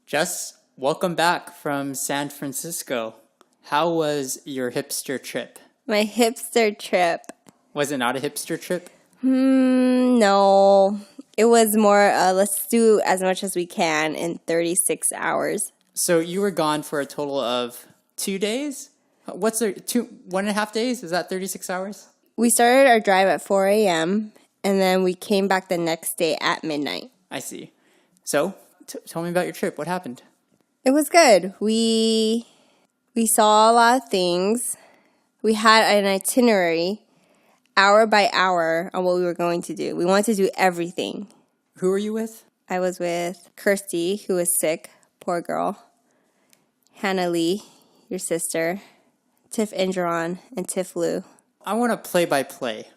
Jess, welcome back from San Francisco. How was your hipster trip? My hipster trip. Was it not a hipster trip? No. It was more, let's do as much as we can in 36 hours. So you were gone for a total of 2 days? What's there, 1.5 days? Is that 36 hours? We started our drive at 4 a.m. and then we came back the next day at midnight. I see. So, tell me about your trip. What happened? It was good. We saw a lot of things. We had an itinerary, hour by hour, on what we were going to do. We wanted to do everything. Who were you with? I was with Kirstie, who was sick. Poor girl. Hannah Lee, your sister. Tiff Indrawan, and Tiffany Lew. I want to play-by-play.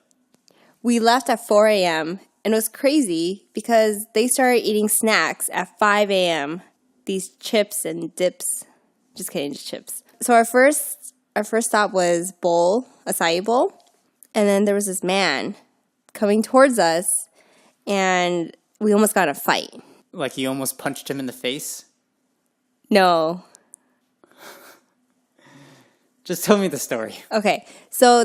We left at 4 a.m. and it was crazy because they started eating snacks at 5 a.m. These chips and dips. Just kidding, just chips. So our first stop was Acai bowl. And then there was this man coming towards us and we almost got in a fight. Like you almost punched him in the face? No. Just tell me the story. Okay, so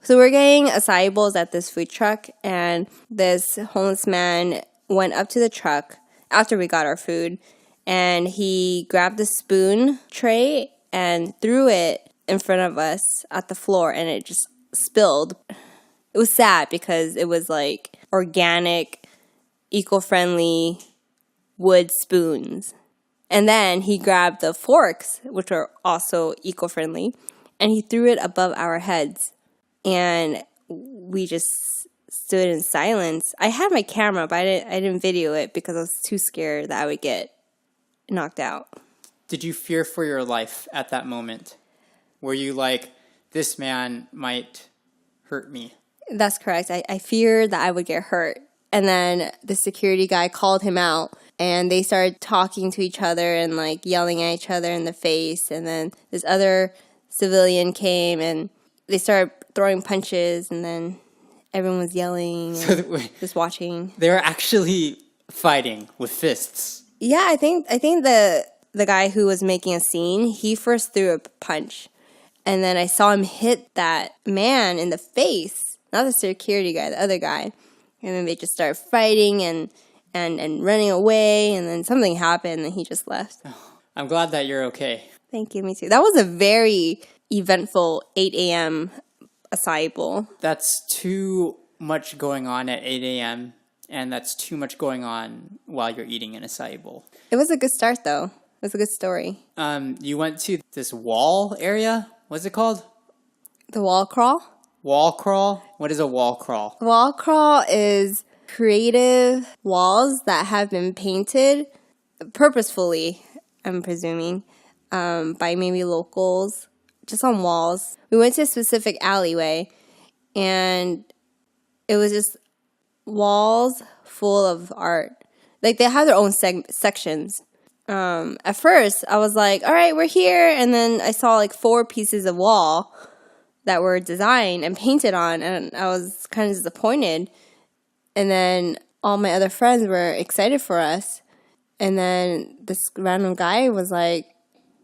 we're getting acai bowls at this food truck, and this homeless man went up to the truck after we got our food, and he grabbed the spoon tray and threw it in front of us at the floor, and it just spilled. It was sad because it was like organic, eco-friendly wood spoons. And then he grabbed the forks, which are also eco-friendly, and he threw it above our heads. And we just stood in silence. I had my camera, but I didn't video it because I was too scared that I would get knocked out. Did you fear for your life at that moment? Were you like, this man might hurt me? That's correct. I feared that I would get hurt. And then the security guy called him out, and they started talking to each other and like yelling at each other in the face. And then this other civilian came and they started throwing punches, and then everyone was yelling and just watching. They were actually fighting with fists. Yeah, I think the guy who was making a scene, he first threw a punch. And then I saw him hit that man in the face. Not the security guy, the other guy. And then they just started fighting and running away, and then something happened and he just left. I'm glad that you're okay. Thank you, me too. That was a very eventful 8 a.m. acai bowl. That's too much going on at 8 a.m., and that's too much going on while you're eating an acai bowl. It was a good start, though. It was a good story. You went to this wall area? What's it called? The wall crawl? Wall crawl? What is a wall crawl? Wall crawl is creative walls that have been painted purposefully, I'm presuming, by maybe locals, just on walls. We went to a specific alleyway, and it was just walls full of art. Like, they have their own sections. At first, I was like, all right, we're here. And then I saw like 4 pieces of wall that were designed and painted on, and I was kind of disappointed. And then all my other friends were excited for us. And then this random guy was like,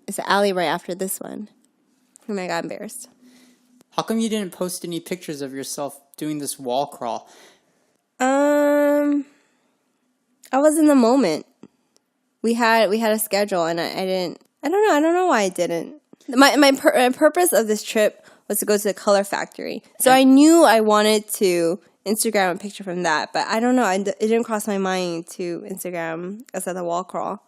it's an alley right after this one. And I got embarrassed. How come you didn't post any pictures of yourself doing this wall crawl? I was in the moment. We had a schedule, and I didn't. I don't know why I didn't. My purpose of this trip was to go to the Color Factory. So I knew I wanted to Instagram a picture from that, but I don't know. It didn't cross my mind to Instagram us at the wall crawl.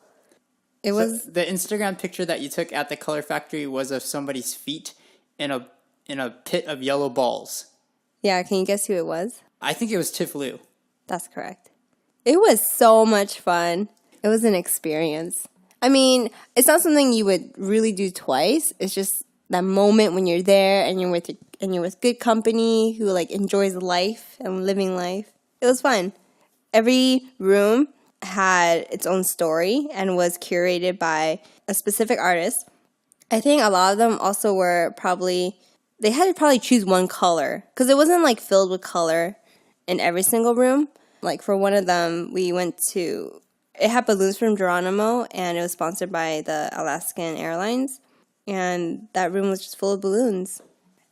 It was the Instagram picture that you took at the Color Factory was of somebody's feet in a pit of yellow balls. Yeah, can you guess who it was? I think it was Tiff Lew. That's correct. It was so much fun. It was an experience. I mean, it's not something you would really do twice. It's just that moment when you're there and you're with good company who like enjoys life and living life. It was fun. Every room had its own story and was curated by a specific artist. I think a lot of them also were they had to probably choose one color because it wasn't like filled with color in every single room. Like for one of them, we went to It had balloons from Geronimo, and it was sponsored by the Alaskan Airlines. And that room was just full of balloons.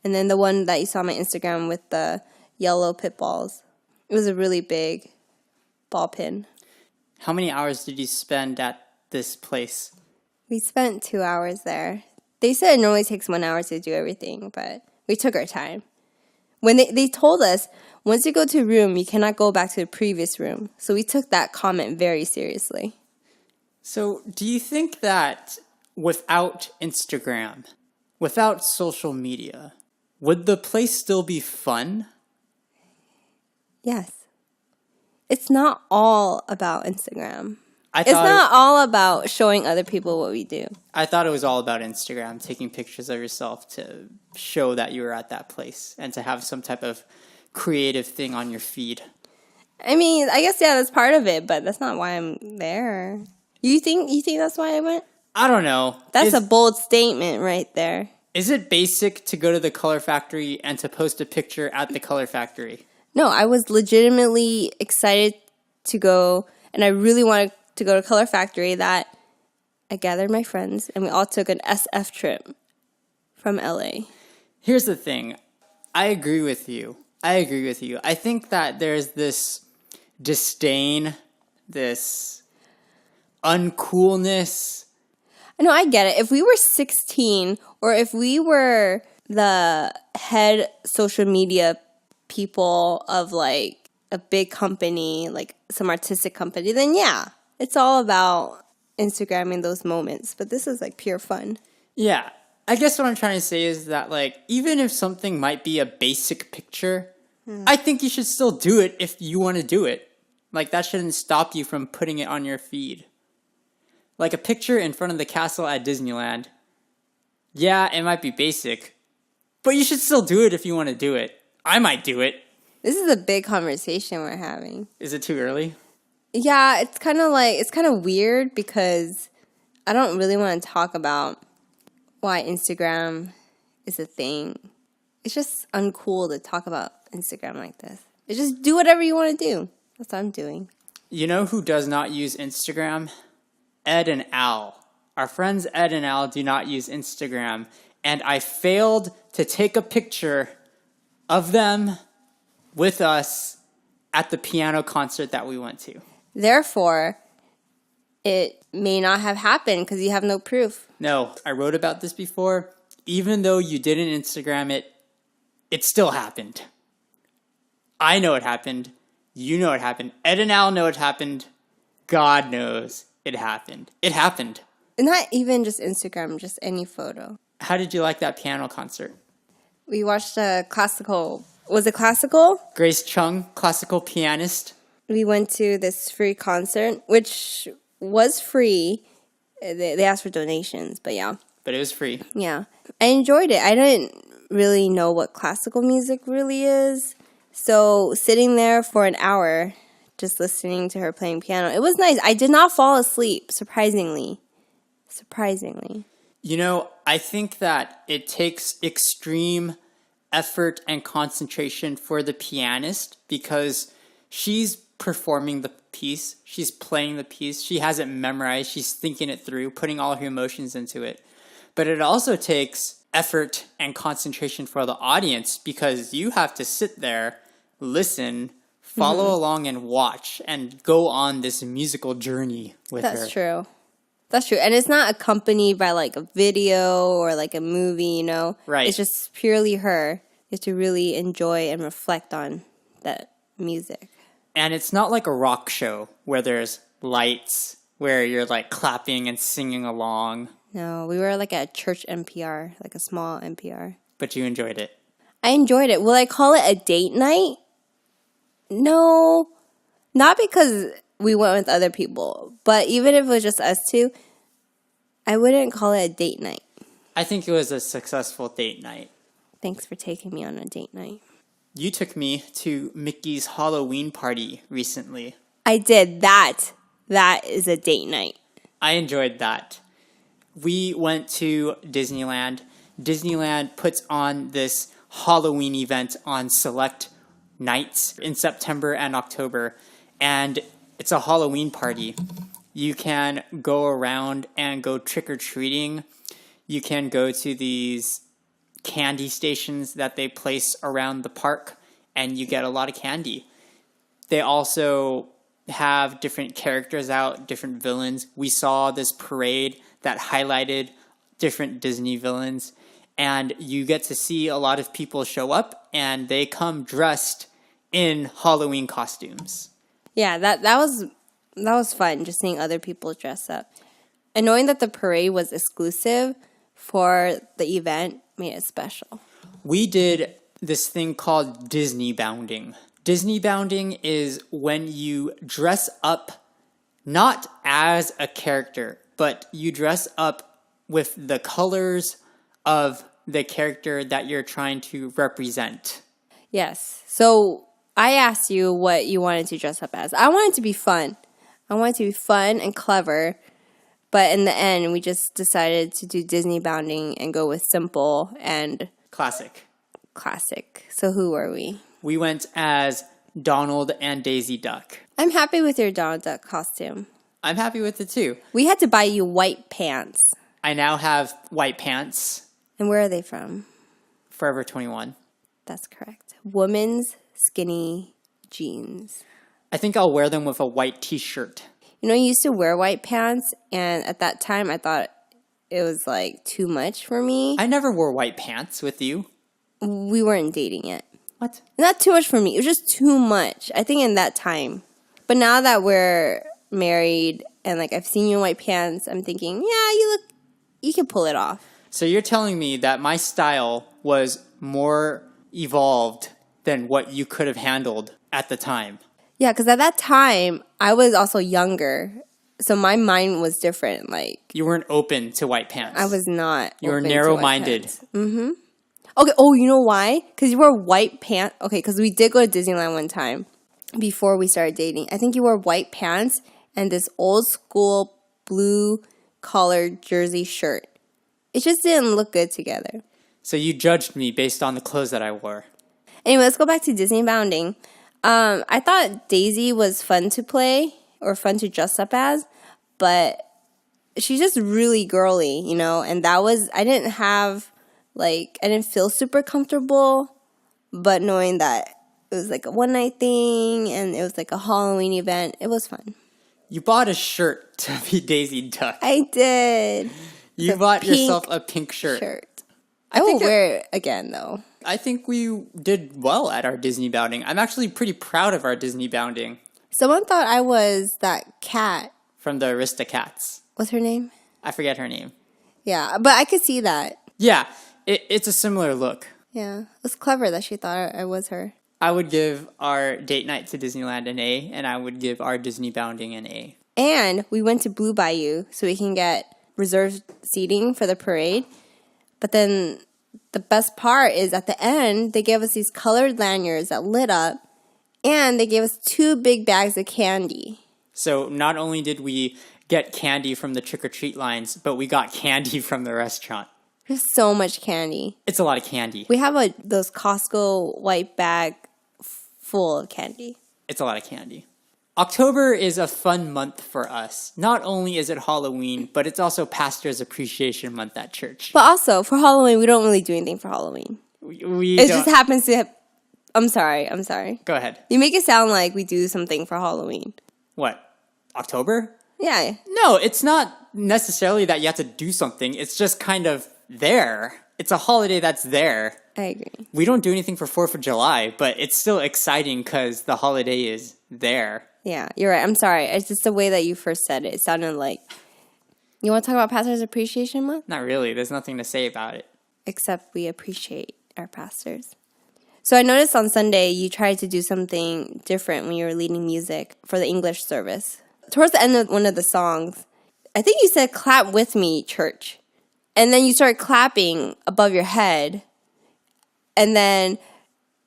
And then the one that you saw on my Instagram with the yellow pit balls. It was a really big ball pin. How many hours did you spend at this place? We spent 2 hours there. They said it normally takes 1 hour to do everything, but we took our time. When they told us, once you go to a room, you cannot go back to the previous room. So we took that comment very seriously. So do you think that without Instagram, without social media, would the place still be fun? Yes. It's not all about Instagram. It's not all about showing other people what we do. I thought it was all about Instagram, taking pictures of yourself to show that you were at that place and to have some type of creative thing on your feed. I mean, I guess, yeah, that's part of it, but that's not why I'm there. You think that's why I went? I don't know. That's a bold statement right there. Is it basic to go to the Color Factory and to post a picture at the Color Factory? No, I was legitimately excited to go, and I really wanted to go to Color Factory that I gathered my friends, and we all took an SF trip from LA. Here's the thing. I agree with you. I think that there's this disdain, this uncoolness. No, I get it. If we were 16 or if we were the head social media people of like a big company, like some artistic company, then yeah, it's all about Instagramming those moments. But this is like pure fun. Yeah. I guess what I'm trying to say is that, like, even if something might be a basic picture, I think you should still do it if you want to do it. Like, that shouldn't stop you from putting it on your feed. Like, a picture in front of the castle at Disneyland. Yeah, it might be basic, but you should still do it if you want to do it. I might do it. This is a big conversation we're having. Is it too early? Yeah, it's kind of weird because I don't really want to talk about why Instagram is a thing. It's just uncool to talk about Instagram like this. It's just do whatever you want to do. That's what I'm doing. You know who does not use Instagram? Ed and Al. Our friends Ed and Al do not use Instagram. And I failed to take a picture of them with us at the piano concert that we went to. Therefore, it may not have happened because you have no proof. No, I wrote about this before. Even though you didn't Instagram it, it still happened. I know it happened. You know it happened. Ed and Al know it happened. God knows it happened. It happened. Not even just Instagram, just any photo. How did you like that piano concert? We watched a classical. Was it classical? Grace Chung, classical pianist. We went to this free concert, which was free. They asked for donations, but yeah. But it was free. Yeah. I enjoyed it. I didn't really know what classical music really is. So sitting there for an hour, just listening to her playing piano, it was nice. I did not fall asleep, surprisingly. You know, I think that it takes extreme effort and concentration for the pianist because she's performing the piece, she's playing the piece, she has it memorized, she's thinking it through, putting all her emotions into it. But it also takes effort and concentration for the audience because you have to sit there, listen, follow along and watch and go on this musical journey with her. That's true. And it's not accompanied by like a video or like a movie, you know? Right. It's just purely her. You have to really enjoy and reflect on that music. And it's not like a rock show where there's lights, where you're like clapping and singing along. No, we were like at a church NPR, like a small NPR. But you enjoyed it. I enjoyed it. Will I call it a date night? No, not because we went with other people, but even if it was just us two, I wouldn't call it a date night. I think it was a successful date night. Thanks for taking me on a date night. You took me to Mickey's Halloween party recently. I did that. That is a date night. I enjoyed that. We went to Disneyland. Disneyland puts on this Halloween event on select nights in September and October. And it's a Halloween party. You can go around and go trick-or-treating. You can go to these candy stations that they place around the park, and you get a lot of candy. They also have different characters out, different villains. We saw this parade that highlighted different Disney villains, and you get to see a lot of people show up, and they come dressed in Halloween costumes. Yeah, that was fun, just seeing other people dress up. And knowing that the parade was exclusive for the event made it special. We did this thing called Disney bounding. Disney bounding is when you dress up not as a character, but you dress up with the colors of the character that you're trying to represent. Yes. So I asked you what you wanted to dress up as. I wanted to be fun. I wanted to be fun and clever. But in the end, we just decided to do Disney bounding and go with simple and Classic. So who were we? We went as Donald and Daisy Duck. I'm happy with your Donald Duck costume. I'm happy with it too. We had to buy you white pants. I now have white pants. And where are they from? Forever 21. That's correct. Women's skinny jeans. I think I'll wear them with a white t-shirt. You know, I used to wear white pants, and at that time I thought it was like too much for me. I never wore white pants with you. We weren't dating yet. What? Not too much for me. It was just too much, I think, in that time. But now that we're married and like I've seen you in white pants, I'm thinking, yeah, you can pull it off. So you're telling me that my style was more evolved than what you could have handled at the time. Yeah, because at that time, I was also younger. So my mind was different. Like, You weren't open to white pants. I was not. You were open to narrow-minded. white pants. Okay, oh, you know why? Because you wore white pants. Okay, because we did go to Disneyland one time before we started dating. I think you wore white pants and this old school blue collared jersey shirt. It just didn't look good together. So you judged me based on the clothes that I wore. Anyway, let's go back to Disney bounding. I thought Daisy was fun to play or fun to dress up as, but she's just really girly, you know, and I didn't feel super comfortable, but knowing that it was like a one night thing and it was like a Halloween event, it was fun. You bought a shirt to be Daisy Duck. I did. You bought yourself a pink shirt. I will wear it again, though. I think we did well at our Disney bounding. I'm actually pretty proud of our Disney bounding. Someone thought I was that cat. From the Aristocats. What's her name? I forget her name. Yeah, but I could see that. Yeah, it's a similar look. Yeah, it was clever that she thought I was her. I would give our date night to Disneyland an A, and I would give our Disney bounding an A. And we went to Blue Bayou so we can get reserved seating for the parade. But then the best part is at the end, they gave us these colored lanyards that lit up, and they gave us 2 big bags of candy. So not only did we get candy from the trick-or-treat lines, but we got candy from the restaurant. There's so much candy. It's a lot of candy. We have those Costco white bag full of candy. It's a lot of candy. October is a fun month for us. Not only is it Halloween, but it's also Pastor's Appreciation Month at church. But also, for Halloween, we don't really do anything for Halloween. It just happens to... I'm sorry. Go ahead. You make it sound like we do something for Halloween. What? October? Yeah. No, it's not necessarily that you have to do something. It's just kind of there. It's a holiday that's there. I agree. We don't do anything for 4th of July, but it's still exciting because the holiday is there. Yeah, you're right. I'm sorry. It's just the way that you first said it. It sounded like... You want to talk about Pastor's Appreciation Month? Not really. There's nothing to say about it. Except we appreciate our pastors. So I noticed on Sunday you tried to do something different when you were leading music for the English service. Towards the end of one of the songs, I think you said, "Clap with me, church." And then you started clapping above your head. And then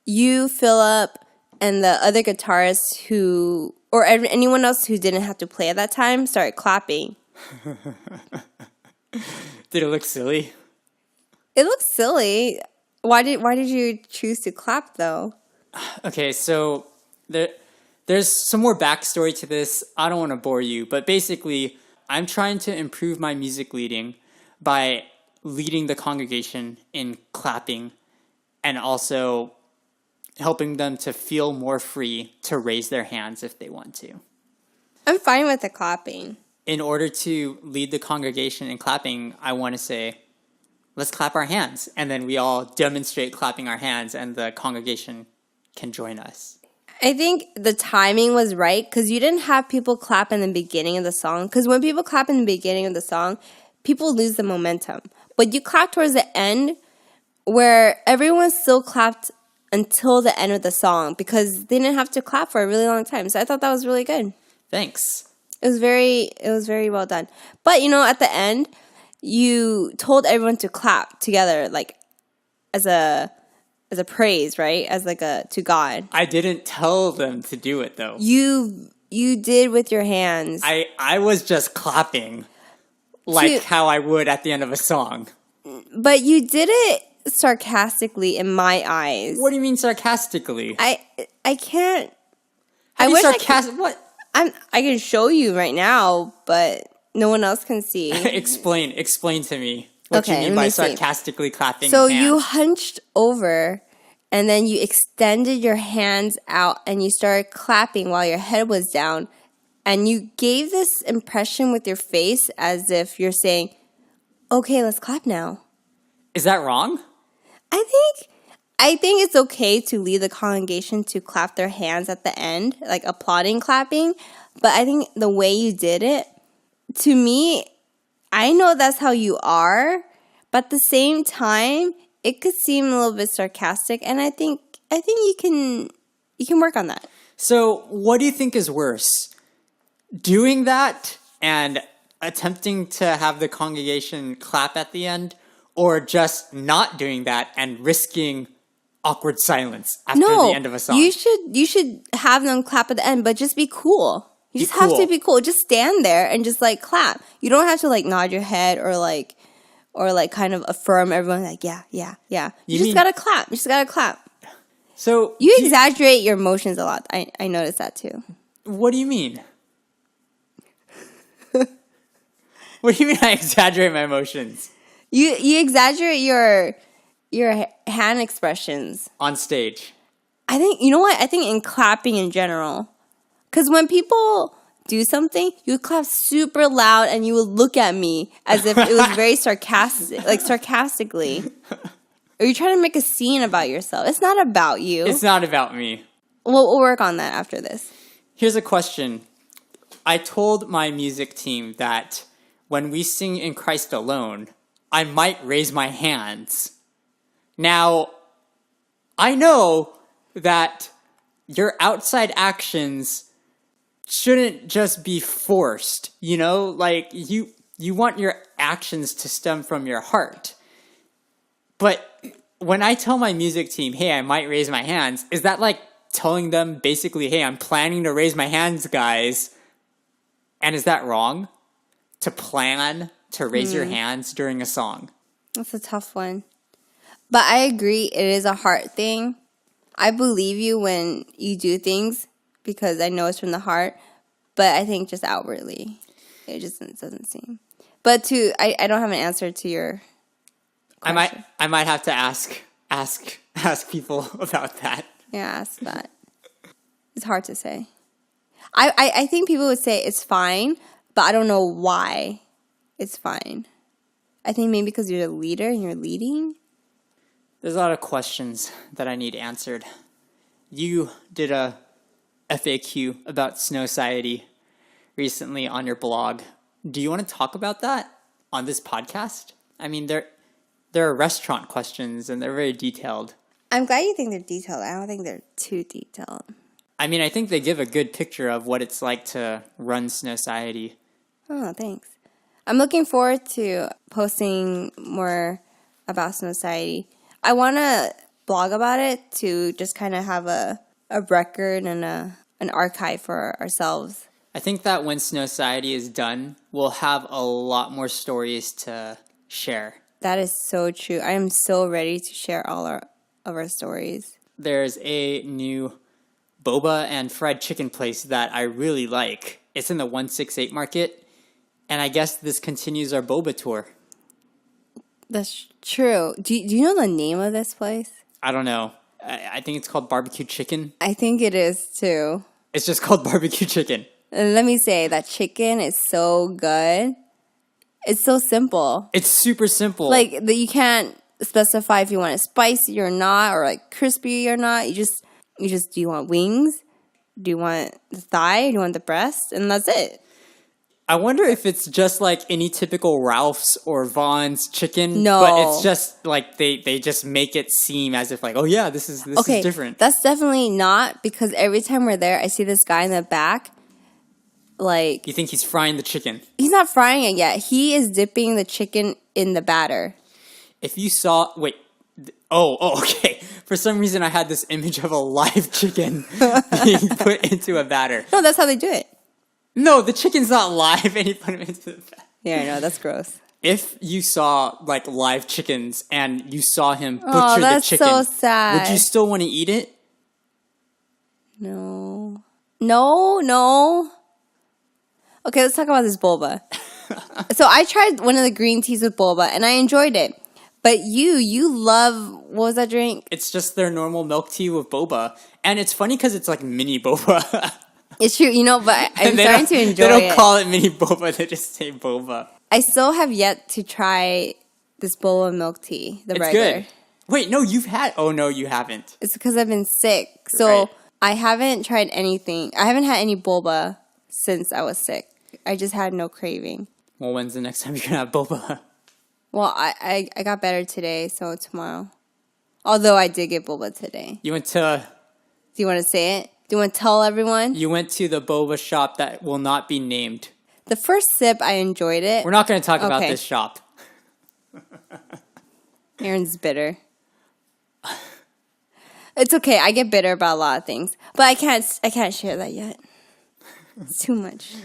you, Phillip, and the other guitarist or anyone else who didn't have to play at that time started clapping. Did it look silly? It looked silly. Why did you choose to clap, though? Okay, so There's some more backstory to this. I don't want to bore you, but basically, I'm trying to improve my music leading by leading the congregation in clapping and also helping them to feel more free to raise their hands if they want to. I'm fine with the clapping. In order to lead the congregation in clapping, I want to say, let's clap our hands. And then we all demonstrate clapping our hands and the congregation can join us. I think the timing was right because you didn't have people clap in the beginning of the song. Because when people clap in the beginning of the song, people lose the momentum. But you clap towards the end where everyone still clapped until the end of the song because they didn't have to clap for a really long time. So I thought that was really good. Thanks. It was very well done. But, at the end, you told everyone to clap together, like, as a praise, right? As like to God. I didn't tell them to do it though. You did with your hands. I was just clapping like how I would at the end of a song. But you did it sarcastically in my eyes. What do you mean sarcastically? I can't. I wish what? I can show you right now, but no one else can see. Explain to me what you mean by sarcastically clapping. So hands. You hunched over and then you extended your hands out and you started clapping while your head was down. And you gave this impression with your face as if you're saying, okay, let's clap now. Is that wrong? I think it's okay to lead the congregation to clap their hands at the end, like applauding clapping. But I think the way you did it, to me, I know that's how you are. But at the same time, it could seem a little bit sarcastic. And I think you can work on that. So what do you think is worse? Doing that and attempting to have the congregation clap at the end, or just not doing that and risking awkward silence after the end of a song? You should have them clap at the end, but just be cool. You just have to be cool. Just stand there and just like clap. You don't have to like nod your head or like kind of affirm everyone like yeah. You just gotta clap. So you exaggerate your emotions a lot. I noticed that too. What do you mean? What do you mean I exaggerate my emotions? You exaggerate your hand expressions. On stage. I think, you know what? I think in clapping in general. Because when people do something, you would clap super loud and you would look at me as if it was very sarcastic, like sarcastically. Or you're trying to make a scene about yourself. It's not about you. It's not about me. We'll work on that after this. Here's a question. I told my music team that when we sing In Christ Alone, I might raise my hands. Now, I know that your outside actions shouldn't just be forced, like you want your actions to stem from your heart. But when I tell my music team, hey, I might raise my hands, is that like telling them basically, hey, I'm planning to raise my hands, guys? And is that wrong? To plan to raise your hands during a song? That's a tough one. But I agree, it is a heart thing. I believe you when you do things because I know it's from the heart. But I think just outwardly, it just doesn't seem. But I don't have an answer to your question. I might have to ask people about that. Yeah, ask that. It's hard to say. I think people would say it's fine, but I don't know why it's fine. I think maybe because you're the leader and you're leading. There's a lot of questions that I need answered. You did a FAQ about Snowciety recently on your blog. Do you want to talk about that on this podcast? I mean, there are restaurant questions and they're very detailed. I'm glad you think they're detailed. I don't think they're too detailed. I mean, I think they give a good picture of what it's like to run Snowciety. Oh, thanks. I'm looking forward to posting more about Snowciety. I want to blog about it to just kind of have a record and an archive for ourselves. I think that when Snowciety is done, we'll have a lot more stories to share. That is so true. I am so ready to share all of our stories. There's a new boba and fried chicken place that I really like. It's in the 168 market. And I guess this continues our boba tour. That's true. Do you know the name of this place? I don't know. I think it's called BBQ Chicken. I think it is too. It's just called BBQ Chicken. And let me say, that chicken is so good. It's so simple. It's super simple. Like, you can't specify if you want it spicy or not, or like crispy or not. You just, do you want wings? Do you want the thigh? Do you want the breast? And that's it. I wonder if it's just like any typical Ralph's or Vaughn's chicken. No. But it's just like they just make it seem as if like, oh yeah, this is different. That's definitely not, because every time we're there, I see this guy in the back. Like, You think he's frying the chicken? he's not frying it yet. He is dipping the chicken in the batter. If you saw, okay. For some reason, I had this image of a live chicken being put into a batter. No, that's how they do it. No, the chicken's not live, and he put him into the batter. Yeah, I know, that's gross. If you saw like live chickens and you saw him butcher the chicken, so sad. would you still want to eat it? No. Okay, let's talk about this boba. So I tried one of the green teas with boba, and I enjoyed it. But you love, what was that drink? It's just their normal milk tea with boba. And it's funny because it's like mini boba. It's true, but I'm starting to enjoy it. They don't call it mini boba, they just say boba. I still have yet to try this boba milk tea, the It's regular. good. Wait, no, you've had... Oh, no, you haven't. It's because I've been sick. So Right. I haven't tried anything. I haven't had any boba since I was sick. I just had no craving. Well, when's the next time you're going to have boba? Well, I got better today, so tomorrow. Although I did get boba today. You went to... Do you want to say it? Do you want to tell everyone? You went to the boba shop that will not be named. The first sip, I enjoyed it. We're not going to talk about Okay. this shop. Aaron's bitter. It's okay. I get bitter about a lot of things, but I can't share that yet. It's too much.